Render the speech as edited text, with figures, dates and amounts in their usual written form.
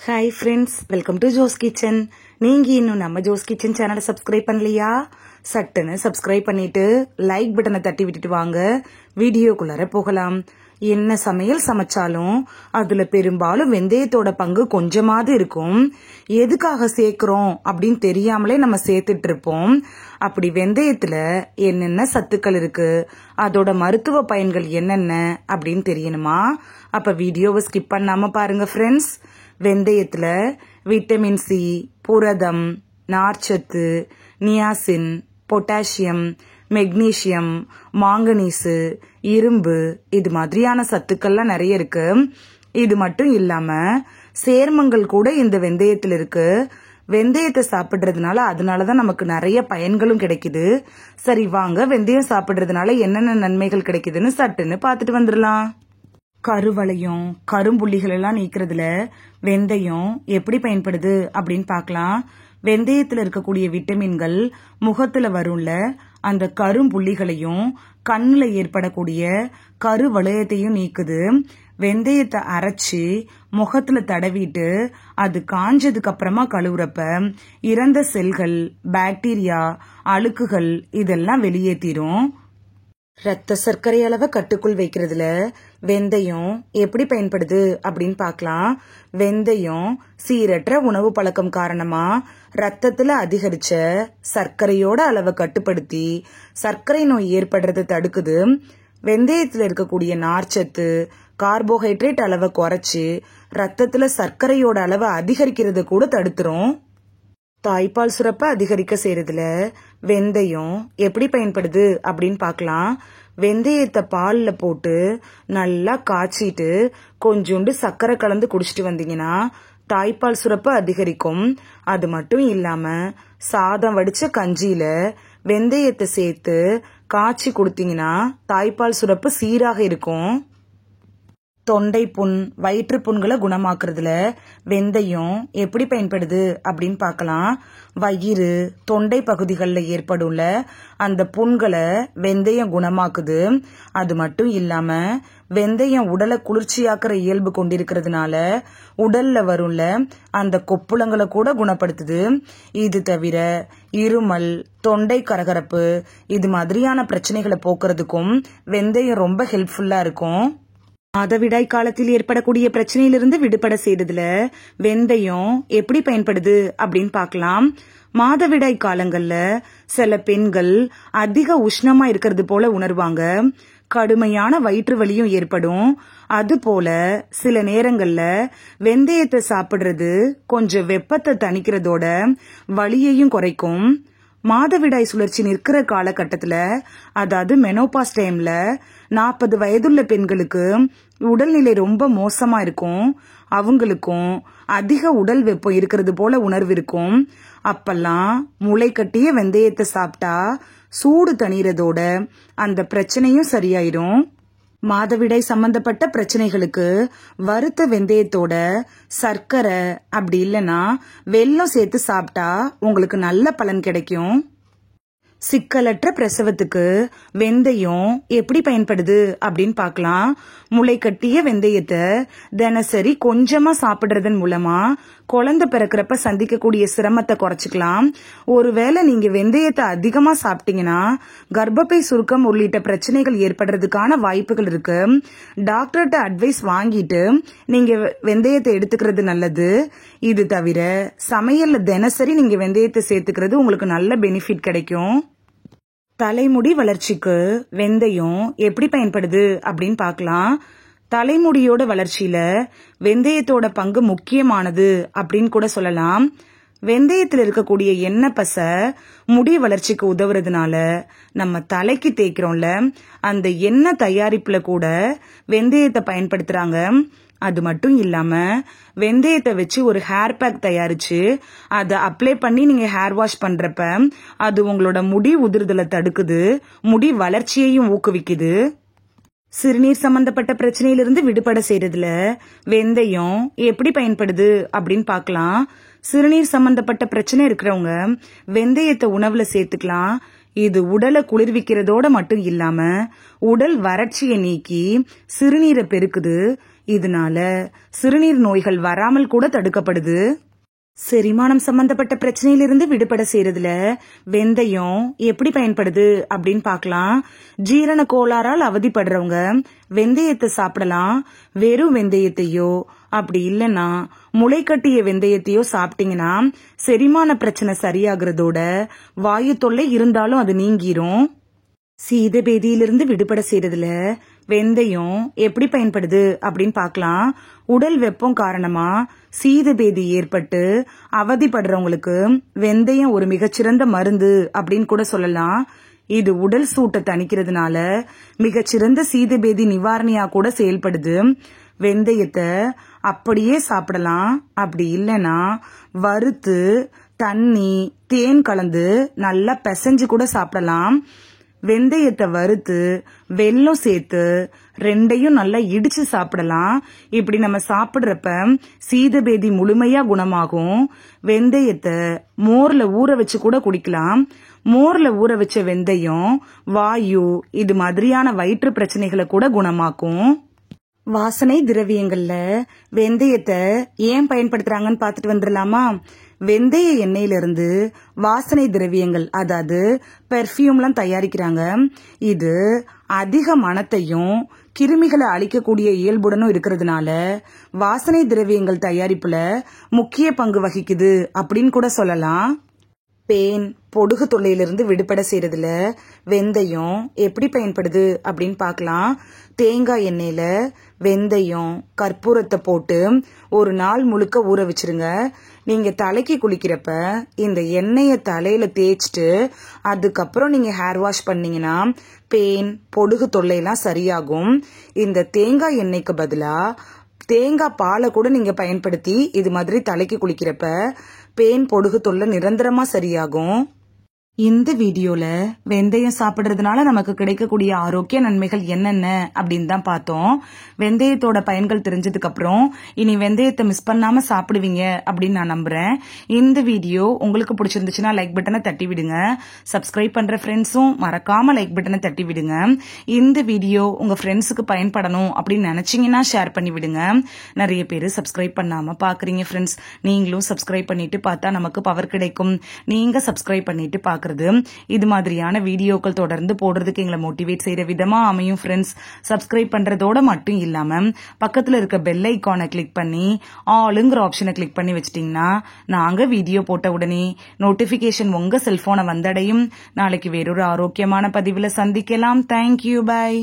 Hi friends, welcome to Jo's Kitchen. நீங்கள் இன்னும் நம்ம ஜோஸ் கிச்சன் சேனலை சப்ஸ்கிரைப் பண்ணலையா? சட்டுன்னு சப்ஸ்கிரைப் பண்ணிட்டு லைக் பட்டனை தட்டி விட்டுட்டு வாங்க, வீடியோக்குள்ளார போகலாம். என்ன சமையல் சமைச்சாலும் அதுல பெரும்பாலும் வெந்தயத்தோட பங்கு கொஞ்சமாவது இருக்கும். எதுக்காக சேர்க்கிறோம் அப்படின்னு தெரியாமலே நம்ம சேர்த்துட்டு இருப்போம். அப்படி வெந்தயத்துல என்னென்ன சத்துக்கள் இருக்கு, அதோட மருத்துவ பயன்கள் என்னென்ன அப்படின்னு தெரியணுமா? அப்ப வீடியோவை ஸ்கிப் பண்ணாம பாருங்க ஃப்ரெண்ட்ஸ். வெந்தயத்துல விட்டமின் சி, புரதம், நார்ச்சத்து, நியாசின், பொட்டாசியம், மெக்னீசியம், மாங்கனீசு, இரும்பு, இது மாதிரியான சத்துக்கள்லாம் நிறைய இருக்கு. இது மட்டும் இல்லாம சேர்மங்கள் கூட இந்த வெந்தயத்துல இருக்கு. வெந்தயத்தை சாப்பிடுறதுனால அதனாலதான் நமக்கு நிறைய பயன்களும் கிடைக்குது. சரி வாங்க, வெந்தயம் சாப்பிடுறதுனால என்னென்ன நன்மைகள் கிடைக்குதுன்னு சட்டுன்னு பார்த்துட்டு வந்துடலாம். கருவளையம், கரும்புள்ளிகள் எல்லாம் நீக்கிறதுல வெந்தயம் எப்படி பயன்படுது அப்படின்னு பார்க்கலாம். வெந்தயத்துல இருக்கக்கூடிய விட்டமின்கள் முகத்துல வரும்ல அந்த கரும்புள்ளிகளையும் கண்ணுல ஏற்படக்கூடிய கருவளையத்தையும் நீக்குது. வெந்தயத்தை அரைச்சி முகத்துல தடவிட்டு அது காஞ்சதுக்கு அப்புறமா கழுவுறப்ப இறந்த செல்கள், பாக்டீரியா, அழுக்குகள் இதெல்லாம் வெளியேற்றிரும். ரத்த சர்க்கரை அளவை கட்டுக்குள் வைக்கிறதுல வெந்தயம் எப்படி பயன்படுது அப்படின்னு பார்க்கலாம். வெந்தயம் சீரற்ற உணவு பழக்கம் காரணமா ரத்தத்துல அதிகரிச்ச சர்க்கரையோட அளவை கட்டுப்படுத்தி சர்க்கரை நோய் ஏற்படுறதை தடுக்குது. வெந்தயத்துல இருக்கக்கூடிய நார்ச்சத்து கார்போஹைட்ரேட் அளவை குறைச்சு ரத்தத்துல சர்க்கரையோட அளவை அதிகரிக்கிறத கூட தடுத்துரும். தாய்ப்பால் சுரப்ப அதிகரிக்க செய்யறதுல வெந்தயம் எப்படி பயன்படுது அப்படின்னு பார்க்கலாம். வெந்தயத்தை பால்ல போட்டு நல்லா காய்ச்சிட்டு கொஞ்சோண்டு சர்க்கரை கலந்து குடிச்சிட்டு வந்தீங்கன்னா தாய்ப்பால் சுரப்ப அதிகரிக்கும். அது மட்டும் இல்லாம சாதம் வடிச்ச கஞ்சியில வெந்தயத்தை சேர்த்து காய்ச்சி கொடுத்தீங்கன்னா தாய்ப்பால் சுரப்பு சீராக இருக்கும். தொண்டை புண், வயிற்று புண்களை குணமாக்குறதுல வெந்தயம் எப்படி பயன்படுது அப்படின்னு பார்க்கலாம். வயிறு, தொண்டை பகுதிகளில் ஏற்படும்ல அந்த புண்களை வெந்தயம் குணமாக்குது. அது மட்டும் இல்லாம வெந்தயம் உடலை குளிர்ச்சியாக்குற இயல்பு கொண்டிருக்கிறதுனால உடல்ல வரும்ல அந்த கொப்புளங்களை கூட குணப்படுத்துது. இது தவிர இருமல், தொண்டை கரகரப்பு இது மாதிரியான பிரச்சனைகளை போக்குறதுக்கும் வெந்தயம் ரொம்ப ஹெல்ப்ஃபுல்லா இருக்கும். மாதவிடாய் காலத்தில் ஏற்படக்கூடிய பிரச்சனையிலிருந்து விடுபட செய்யறதுல வெந்தயம் எப்படி பயன்படுது அப்படின்னு பார்க்கலாம். மாதவிடாய் காலங்கள்ல சில பெண்கள் அதிக உஷ்ணமா இருக்கிறது போல உணர்வாங்க. கடுமையான வயிற்று வலியும் ஏற்படும். அது போல சில நேரங்கள்ல வெந்தயத்தை சாப்பிடுறது கொஞ்சம் வெப்பத்தை தணிக்கிறதோட வலியையும் குறைக்கும். மாதவிடாய் சுழற்சி நிற்கிற காலகட்டத்துல, அதாவது மெனோபாஸ் டைம்ல 40 வயதுள்ள பெண்களுக்கு உடல்நிலை ரொம்ப மோசமா இருக்கும். அவங்களுக்கும் அதிக உடல் வெப்பம் இருக்கிறது போல உணர்வு இருக்கும். அப்பெல்லாம் முளை கட்டிய வெந்தயத்தை சாப்பிட்டா சூடு தணிகிறதோட அந்த பிரச்சனையும் சரியாயிரும். மாதவிடாய் சம்பந்தப்பட்ட பிரச்சனைகளுக்கு வறுத்த வெந்தயத்தோட சர்க்கரை அப்படி இல்லைன்னா வெல்லம் சேர்த்து சாப்பிட்டா உங்களுக்கு நல்ல பலன் கிடைக்கும். சிக்கலற்ற பிரசவத்துக்கு வெந்தயம் எப்படி பயன்படுது அப்படின்னு பார்க்கலாம். முளை கட்டிய வெந்தயத்தை தினசரி கொஞ்சமா சாப்பிடுறதன் மூலமா குழந்தை பிறக்கிறப்ப சந்திக்கக்கூடிய சிரமத்தை குறைச்சிக்கலாம். ஒருவேளை நீங்க வெந்தயத்தை அதிகமா சாப்பிட்டீங்கன்னா கர்ப்பப்பை சுருக்கம் உள்ளிட்ட பிரச்சனைகள் ஏற்படுறதுக்கான வாய்ப்புகள் இருக்கு. டாக்டர்கிட்ட அட்வைஸ் வாங்கிட்டு நீங்க வெந்தயத்தை எடுத்துக்கிறது நல்லது. இது தவிர சமையல்ல தினசரி நீங்க வெந்தயத்தை சேர்த்துக்கிறது உங்களுக்கு நல்ல பெனிஃபிட் கிடைக்கும். தலைமுடி வளர்ச்சிக்கு வெந்தயம் எப்படி பயன்படுது அப்படின்னு பார்க்கலாம். தலைமுடியோட வளர்ச்சியில வெந்தயத்தோட பங்கு முக்கியமானது அப்படின்னு கூட சொல்லலாம். வெந்தயத்தில் இருக்கக்கூடிய எண்ணெய் பசை முடி வளர்ச்சிக்கு உதவுறதுனால நம்ம தலைக்கு தேய்க்கிறோம்ல அந்த எண்ணெய் தயாரிப்புல கூட வெந்தயத்தை பயன்படுத்துறாங்க. அது மட்டும் இல்லாம வெந்தயத்தை வச்சு ஒரு ஹேர் பேக் தயாரிச்சு அதை அப்ளை பண்ணி நீங்க ஹேர் வாஷ் பண்றப்ப அது உங்களோட முடி உதிர்தலை தடுக்குது, முடி வளர்ச்சியையும் ஊக்குவிக்குது. சிறுநீர் சம்பந்தப்பட்ட பிரச்சனையிலிருந்து விடுபட செய்யறதுல வெந்தயம் எப்படி பயன்படுது அப்படின்னு பார்க்கலாம். சிறுநீர் சம்பந்தப்பட்ட பிரச்சனை இருக்கிறவங்க வெந்தயத்தை உணவுல சேர்த்துக்கலாம். இது உடலை குளிர்விக்கிறதோட மட்டும் இல்லாம உடல் வறட்சியை நீக்கி சிறுநீரை பெருக்குது. இதனால சிறுநீர் நோய்கள் வராமல் கூட தடுக்கப்படுது. செரிமானம் சம்பந்தப்பட்ட பிரச்சனையிலிருந்து விடுபட செய்யறதுல வெந்தயம் எப்படி பயன்படுது அப்படின்னு பார்க்கலாம். ஜீரண கோளாறால் அவதிப்படுறவங்க வெந்தயத்தை சாப்பிடலாம். வெறும் வெந்தயத்தையோ அப்படி இல்லைன்னா முளைக்கட்டிய வெந்தயத்தையோ சாப்பிட்டீங்கன்னா செரிமான பிரச்சனை சரியாகிறதோட வாயு தொல்லை இருந்தாலும் அது நீங்கிரும். சீதபேதியிலிருந்து விடுபட செய்யறதுல வெந்தயம் எப்படி பயன்படுது அப்படின்னு பார்க்கலாம். உடல் வெப்பம் காரணமா சீதபேதி ஏற்பட்டு அவதிப்படுறவங்களுக்கு வெந்தயம் ஒரு மிகச்சிறந்த மருந்து அப்படின்னு கூட சொல்லலாம். இது உடல் சூட்டை தணிக்கிறதுனால மிகச்சிறந்த சீதபேதி நிவாரணியா கூட செயல்படுது. வெந்தயத்தை அப்படியே சாப்பிடலாம். அப்படி இல்லைன்னா வறுத்து தண்ணி தேன் கலந்து நல்லா பிசைஞ்சு கூட சாப்பிடலாம். வெந்தயத்தை வறுத்து வெல்லம் சேர்த்து ரெண்டையும் நல்லா இடிச்சு சாப்பிடலாம். இப்படி நம்ம சாப்பிடுறப்ப சீதபேதி முழுமையா குணமாகும். வெந்தயத்தை மோர்ல ஊற வச்சு கூட குடிக்கலாம். மோர்ல ஊற வச்ச வெந்தயம் வாயு இது மாதிரியான வயிற்று பிரச்சனைகளை கூட குணமாக்கும். வாசனை திரவியங்கள்ல வெந்தயத்தை ஏன் பயன்படுத்துறாங்கன்னு பார்த்துட்டு வந்துடலாமா? வெந்தய எண்ணெயிலிருந்து வாசனை திரவியங்கள் அதாவது பெர்ஃபியூம்லாம் தயாரிக்கிறாங்க. இது அதிக மணத்தையும் கிருமிகளை அழிக்கக்கூடிய இயல்புடனும் இருக்கிறதுனால வாசனை திரவியங்கள் தயாரிப்புல முக்கிய பங்கு வகிக்குது அப்படின்னு கூட சொல்லலாம். பேன் பொடுகு தொல்லையிலிருந்து விடுபட செய்யறதுல வெந்தயம் எப்படி பயன்படுது அப்படின்னு பார்க்கலாம். தேங்காய் எண்ணெயில வெந்தயம் கற்பூரத்தை போட்டு ஒரு நாள் முழுக்க ஊற வச்சிருங்க. நீங்க தலைக்கு குளிக்கிறப்ப இந்த எண்ணெயை தலையில தேய்ச்சிட்டு அதுக்கப்புறம் நீங்க ஹேர் வாஷ் பண்ணீங்கன்னா பேன் பொடுகு தொல்லையெல்லாம் சரியாகும். இந்த தேங்காய் எண்ணெய்க்கு பதிலா தேங்காய் பாலை கூட நீங்க பயன்படுத்தி இது மாதிரி தலைக்கு குளிக்கிறப்ப பேன் பொடுகு தொல்லை நிரந்தரமா சரியாகும். இந்த வீடியோல வெந்தயம் சாப்பிடுறதுனால நமக்கு கிடைக்கக்கூடிய ஆரோக்கிய நன்மைகள் என்னென்ன அப்படின்னு தான் பார்த்தோம். வெந்தயத்தோட பயன்கள் தெரிஞ்சதுக்கு அப்புறம் இனி வெந்தயத்தை மிஸ் பண்ணாம சாப்பிடுவீங்க அப்படின்னு நான் நம்புறேன். இந்த வீடியோ உங்களுக்கு பிடிச்சிருந்துச்சுன்னா லைக் பட்டனை தட்டி விடுங்க. சப்ஸ்கிரைப் பண்ற ஃப்ரெண்ட்ஸும் மறக்காம லைக் பட்டனை தட்டி விடுங்க. இந்த வீடியோ உங்க ஃப்ரெண்ட்ஸுக்கு பயன்படணும் அப்படின்னு நினைச்சீங்கன்னா ஷேர் பண்ணி விடுங்க. நிறைய பேர் சப்ஸ்கிரைப் பண்ணாம பாக்குறீங்க ஃப்ரெண்ட்ஸ். நீங்களும் சப்ஸ்கிரைப் பண்ணிட்டு பார்த்தா நமக்கு பவர் கிடைக்கும். நீங்க சப்ஸ்கிரைப் பண்ணிட்டு பாக்குறது இது மாதிரியான வீடியோக்கள் தொடர்ந்து போடுறதுக்கு எங்களை மோட்டிவேட் செய்யற விதமா அமையும் ஃப்ரெண்ட்ஸ். சப்ஸ்கிரைப் பண்றதோட மட்டும் இல்லாம பக்கத்துல இருக்க பெல் ஐகானை கிளிக் பண்ணி ஆளுங்கிற ஆப்ஷனை கிளிக் பண்ணி வச்சிட்டீங்கன்னா நாங்க வீடியோ போட்ட உடனே நோட்டிபிகேஷன் உங்க செல்போனை வந்தடையும். நாளைக்கு வேறொரு ஆரோக்கியமான பதிவுல சந்திக்கலாம். Thank you, by.